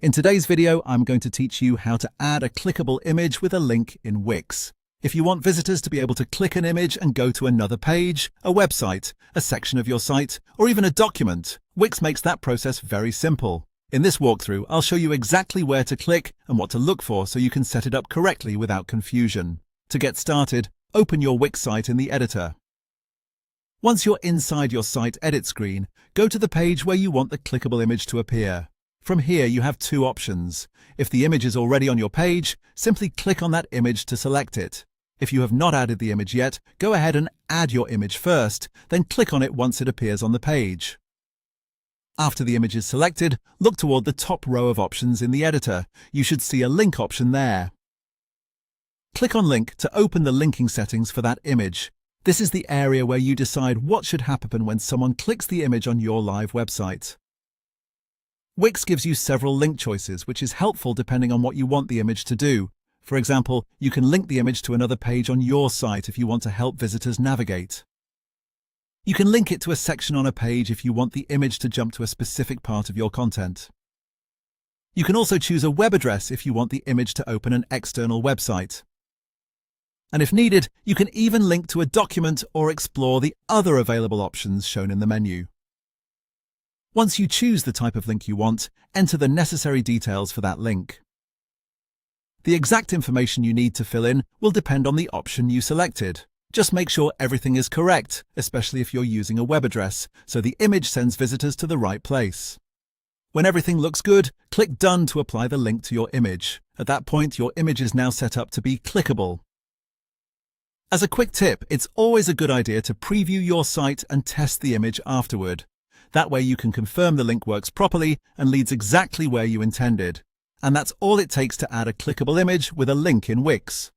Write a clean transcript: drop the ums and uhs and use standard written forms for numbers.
In today's video, I'm going to teach you how to add a clickable image with a link in Wix. If you want visitors to be able to click an image and go to another page, a website, a section of your site, or even a document, Wix makes that process very simple. In this walkthrough, I'll show you exactly where to click and what to look for so you can set it up correctly without confusion. To get started, open your Wix site in the editor. Once you're inside your site edit screen, go to the page where you want the clickable image to appear. From here, you have two options. If the image is already on your page, simply click on that image to select it. If you have not added the image yet, go ahead and add your image first, then click on it once it appears on the page. After the image is selected, look toward the top row of options in the editor. You should see a link option there. Click on Link to open the linking settings for that image. This is the area where you decide what should happen when someone clicks the image on your live website. Wix gives you several link choices, which is helpful depending on what you want the image to do. For example, you can link the image to another page on your site if you want to help visitors navigate. You can link it to a section on a page if you want the image to jump to a specific part of your content. You can also choose a web address if you want the image to open an external website. And if needed, you can even link to a document or explore the other available options shown in the menu. Once you choose the type of link you want, enter the necessary details for that link. The exact information you need to fill in will depend on the option you selected. Just make sure everything is correct, especially if you're using a web address, so the image sends visitors to the right place. When everything looks good, click Done to apply the link to your image. At that point, your image is now set up to be clickable. As a quick tip, it's always a good idea to preview your site and test the image afterward. That way you can confirm the link works properly and leads exactly where you intended. And that's all it takes to add a clickable image with a link in Wix.